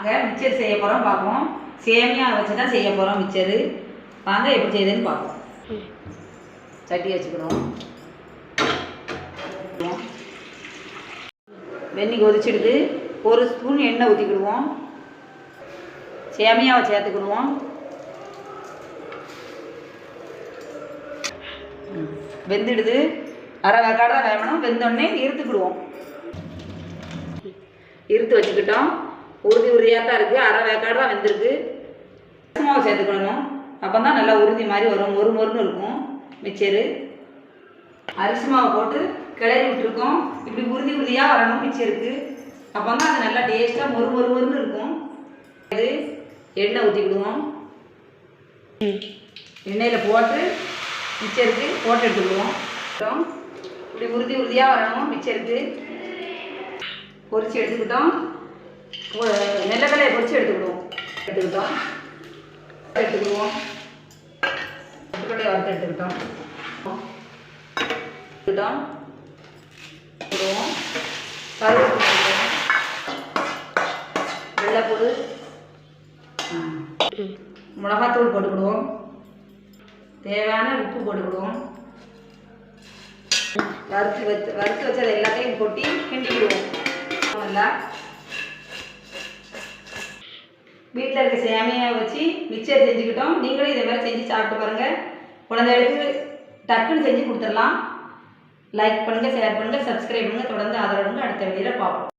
Mixer செய்ய போகிறோம் பார்ப்போம். சேமியா வச்சு தான் செய்ய போகிறோம் மிக்சரு. வாங்க எப்படி செய்யுதுன்னு பார்ப்போம். சட்டி வச்சுக்கிறோம். வெந்நி கொதிச்சிடுது. ஒரு ஸ்பூன் எண்ணெய் ஊற்றிக்கிடுவோம். சேமியாவை சேர்த்துக்கிடுவோம். வெந்துடுது. அரை வேக்காடு தான் வேகணும். வெந்தோடனே இருத்துக்கிடுவோம். இருத்து வச்சுக்கிட்டோம். உறுதி உறுதியாக தான் இருக்குது. அரை வேக்காடு தான் வெந்திருக்கு. அரிசி மாவு சேர்த்துக்கணும். அப்போ தான் நல்லா உறுதி மாதிரி வரும். மொறு மொறுன்னு இருக்கும் மிக்சரு. அரிசி மாவு போட்டு கிளறி விட்டுருக்கோம். இப்படி உறுதி உறுதியாக வரணும் மிக்சருக்கு. அப்போ தான் அது நல்லா டேஸ்ட்டாக மொறு மொறு மொறுன்னு இருக்கும். இது எண்ணெய் ஊற்றிக்கிடுவோம். எண்ணெயில் போட்டு மிக்சருக்கு போட்டு எடுத்துக்கிடுவோம். இப்படி உறுதி உறுதியாக வரணும் மிக்சருக்கு. பொரிச்சு எடுத்துக்கிட்டோம். நெல்லக்கலையை பொரிச்சு எடுத்துக்கிடுவோம். எடுத்துக்கிட்டோம். நெல்லக்கலையை வறுத்து எடுத்துக்கிட்டோம். போடுவோம். கருவேப்பிலை போடுவோம். வெள்ளைப்பூடு, மிளகாத்தூள் போட்டுக்கிடுவோம். தேவையான உப்பு போட்டுக்கிடுவோம். வறுத்து வச்சதை எல்லாத்தையும் கொட்டி கிண்டிக்கிடுவோம். நல்லா வீட்டில் இருக்க சேமியா வச்சு மிக்சர் செஞ்சுக்கிட்டோம். நீங்களும் இதே மாதிரி செஞ்சு சாப்பிட்டு பாருங்கள். குழந்தைகளுக்கு டக்குன்னு செஞ்சு கொடுத்துடலாம். லைக் பண்ணுங்கள், ஷேர் பண்ணுங்கள், சப்ஸ்கிரைப் பண்ணுங்கள். தொடர்ந்து ஆதரவு. அடுத்த வீடியோவில் பார்ப்போம்.